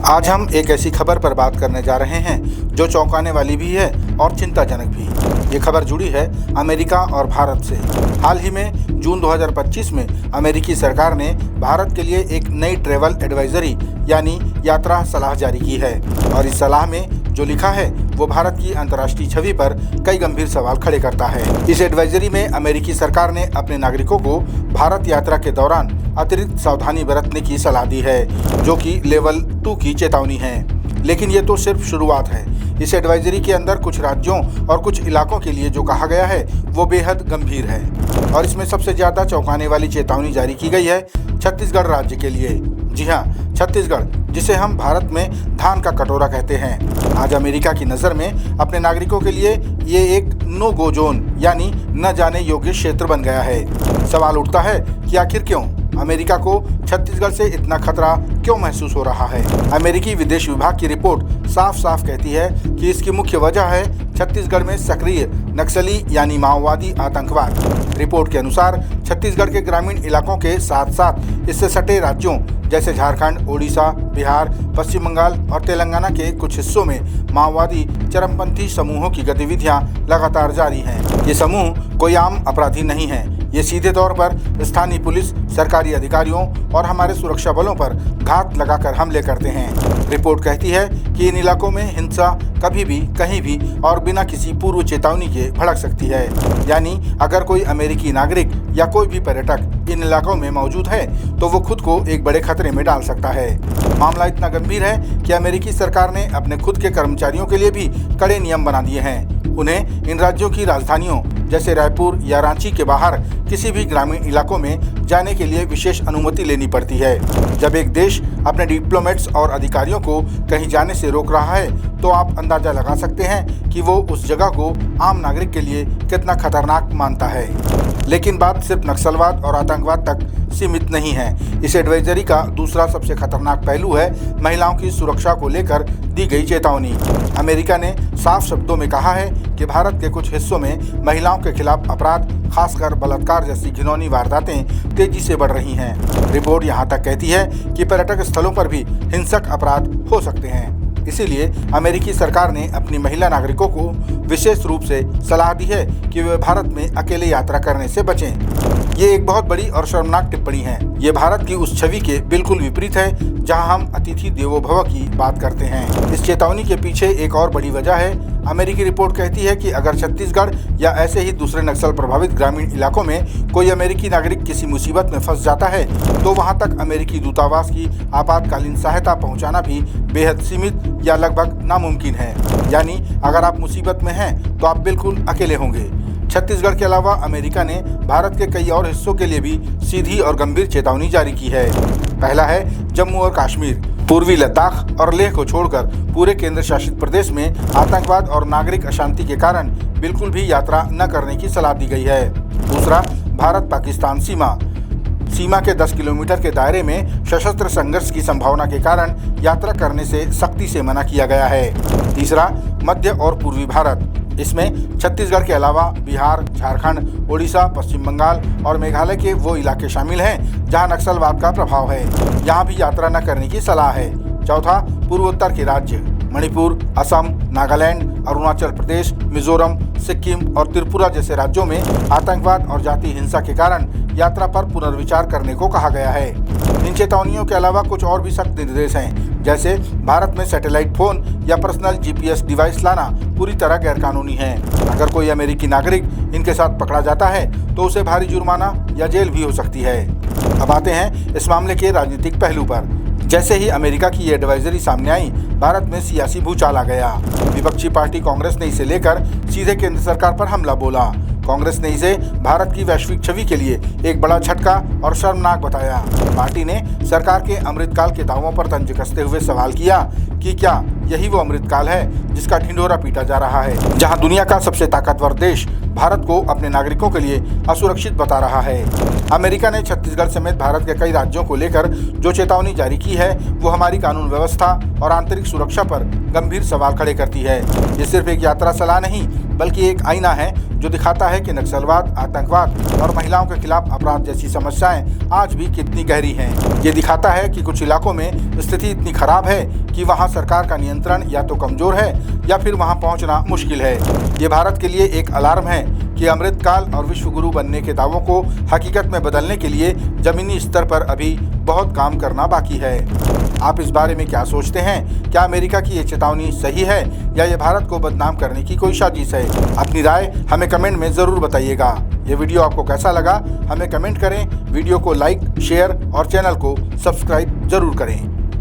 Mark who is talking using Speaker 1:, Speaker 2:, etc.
Speaker 1: आज हम एक ऐसी खबर पर बात करने जा रहे हैं जो चौंकाने वाली भी है और चिंताजनक भी। ये खबर जुड़ी है अमेरिका और भारत से। हाल ही में जून 2025 में अमेरिकी सरकार ने भारत के लिए एक नई ट्रैवल एडवाइजरी यानी यात्रा सलाह जारी की है और इस सलाह में जो लिखा है वो भारत की अंतर्राष्ट्रीय छवि पर कई गंभीर सवाल खड़े करता है। इस एडवाइजरी में अमेरिकी सरकार ने अपने नागरिकों को भारत यात्रा के दौरान अतिरिक्त सावधानी बरतने की सलाह दी है, जो कि लेवल 2 की चेतावनी है। लेकिन ये तो सिर्फ शुरुआत है। इस एडवाइजरी के अंदर कुछ राज्यों और कुछ इलाकों के लिए जो कहा गया है वो बेहद गंभीर है और इसमें सबसे ज़्यादा चौंकाने वाली चेतावनी जारी की गई है छत्तीसगढ़ राज्य के लिए। जी हाँ, छत्तीसगढ़, जिसे हम भारत में धान का कटोरा कहते हैं, आज अमेरिका की नज़र में अपने नागरिकों के लिए ये एक नो गो जोन यानी न जाने योग्य क्षेत्र बन गया है। सवाल उठता है कि आखिर क्यों अमेरिका को छत्तीसगढ़ से इतना खतरा क्यों महसूस हो रहा है। अमेरिकी विदेश विभाग की रिपोर्ट साफ साफ कहती है कि इसकी मुख्य वजह है छत्तीसगढ़ में सक्रिय नक्सली यानी माओवादी आतंकवाद। रिपोर्ट के अनुसार छत्तीसगढ़ के ग्रामीण इलाकों के साथ साथ इससे सटे राज्यों जैसे झारखंड, ओडिशा, बिहार, पश्चिम बंगाल और तेलंगाना के कुछ हिस्सों में माओवादी चरमपंथी समूहों की गतिविधियां लगातार जारी हैं। ये समूह कोई आम अपराधी नहीं है, ये सीधे तौर पर स्थानीय पुलिस, सरकारी अधिकारियों और हमारे सुरक्षा बलों पर घात लगाकर हमले करते हैं। रिपोर्ट कहती है कि इन इलाकों में हिंसा कभी भी, कहीं भी और बिना किसी पूर्व चेतावनी के भड़क सकती है। यानी अगर कोई अमेरिकी नागरिक या कोई भी पर्यटक इन इलाकों में मौजूद है तो वो खुद को एक बड़े खतरे में डाल सकता है। मामला इतना गंभीर है कि अमेरिकी सरकार ने अपने खुद के कर्मचारियों के लिए भी कड़े नियम बना दिए हैं। उन्हें इन राज्यों की राजधानियों जैसे रायपुर या रांची के बाहर किसी भी ग्रामीण इलाकों में जाने के लिए विशेष अनुमति लेनी पड़ती है। जब एक देश अपने डिप्लोमेट्स और अधिकारियों को कहीं जाने से रोक रहा है तो आप अंदाजा लगा सकते हैं कि वो उस जगह को आम नागरिक के लिए कितना खतरनाक मानता है। लेकिन बात सिर्फ नक्सलवाद और आतंकवाद तक सीमित नहीं है। इस एडवाइजरी का दूसरा सबसे खतरनाक पहलू है महिलाओं की सुरक्षा को लेकर दी गई चेतावनी। अमेरिका ने साफ शब्दों में कहा है कि भारत के कुछ हिस्सों में महिलाओं के खिलाफ अपराध, खासकर बलात्कार जैसी घिनौनी वारदातें तेजी से बढ़ रही हैं। रिपोर्ट यहाँ तक कहती है कि पर्यटक स्थलों पर भी हिंसक अपराध हो सकते हैं। इसीलिए अमेरिकी सरकार ने अपनी महिला नागरिकों को विशेष रूप से सलाह दी है कि वे भारत में अकेले यात्रा करने से बचें। ये एक बहुत बड़ी और शर्मनाक टिप्पणी है। ये भारत की उस छवि के बिल्कुल विपरीत है जहां हम अतिथि देवो भव की बात करते हैं। इस चेतावनी के पीछे एक और बड़ी वजह है। अमेरिकी रिपोर्ट कहती है कि अगर छत्तीसगढ़ या ऐसे ही दूसरे नक्सल प्रभावित ग्रामीण इलाकों में कोई अमेरिकी नागरिक किसी मुसीबत में फंस जाता है तो वहां तक अमेरिकी दूतावास की आपातकालीन सहायता पहुंचाना भी बेहद सीमित या लगभग नामुमकिन है। यानी अगर आप मुसीबत में हैं तो आप बिल्कुल अकेले होंगे। छत्तीसगढ़ के अलावा अमेरिका ने भारत के कई और हिस्सों के लिए भी सीधी और गंभीर चेतावनी जारी की है। पहला है जम्मू और कश्मीर, पूर्वी लद्दाख और लेह को छोड़कर पूरे केंद्र शासित प्रदेश में आतंकवाद और नागरिक अशांति के कारण बिल्कुल भी यात्रा न करने की सलाह दी गई है। दूसरा, भारत पाकिस्तान सीमा के 10 किलोमीटर के दायरे में सशस्त्र संघर्ष की संभावना के कारण यात्रा करने से सख्ती से मना किया गया है। तीसरा, मध्य और पूर्वी भारत, इसमें छत्तीसगढ़ के अलावा बिहार, झारखंड, ओडिशा, पश्चिम बंगाल और मेघालय के वो इलाके शामिल हैं जहां नक्सलवाद का प्रभाव है। यहां भी यात्रा न करने की सलाह है। चौथा, पूर्वोत्तर के राज्य मणिपुर, असम, नागालैंड, अरुणाचल प्रदेश, मिजोरम, सिक्किम और त्रिपुरा जैसे राज्यों में आतंकवाद और जातीय हिंसा के कारण यात्रा पर पुनर्विचार करने को कहा गया है। इन चेतावनियों के अलावा कुछ और भी सख्त निर्देश हैं, जैसे भारत में सैटेलाइट फोन या पर्सनल GPS डिवाइस लाना पूरी तरह गैरकानूनी है। अगर कोई अमेरिकी नागरिक इनके साथ पकड़ा जाता है तो उसे भारी जुर्माना या जेल भी हो सकती है। अब आते हैं इस मामले के राजनीतिक पहलू पर। जैसे ही अमेरिका की ये एडवाइजरी सामने आई, भारत में सियासी भूचाल आ गया। विपक्षी पार्टी कांग्रेस ने इसे लेकर सीधे केंद्र सरकार पर हमला बोला। कांग्रेस ने इसे भारत की वैश्विक छवि के लिए एक बड़ा झटका और शर्मनाक बताया। पार्टी ने सरकार के अमृतकाल के दावों पर तंज कसते हुए सवाल किया कि क्या यही वो अमृतकाल है जिसका ढिंढोरा पीटा जा रहा है, जहां दुनिया का सबसे ताकतवर देश भारत को अपने नागरिकों के लिए असुरक्षित बता रहा है। अमेरिका ने छत्तीसगढ़ समेत भारत के कई राज्यों को लेकर जो चेतावनी जारी की है वो हमारी कानून व्यवस्था और आंतरिक सुरक्षा पर गंभीर सवाल खड़े करती है। ये सिर्फ एक यात्रा सलाह नहीं बल्कि एक आईना है जो दिखाता है कि नक्सलवाद, आतंकवाद और महिलाओं के खिलाफ अपराध जैसी समस्याएं आज भी कितनी गहरी हैं। ये दिखाता है कि कुछ इलाकों में स्थिति इतनी खराब है कि वहां सरकार का नियंत्रण या तो कमजोर है या फिर वहां पहुंचना मुश्किल है। ये भारत के लिए एक अलार्म है कि अमृतकाल और विश्व गुरु बनने के दावों को हकीकत में बदलने के लिए जमीनी स्तर पर अभी बहुत काम करना बाकी है। आप इस बारे में क्या सोचते हैं? क्या अमेरिका की ये चेतावनी सही है या ये भारत को बदनाम करने की कोई साजिश है? अपनी राय हमें कमेंट में ज़रूर बताइएगा। ये वीडियो आपको कैसा लगा हमें कमेंट करें। वीडियो को लाइक, शेयर और चैनल को सब्सक्राइब जरूर करें।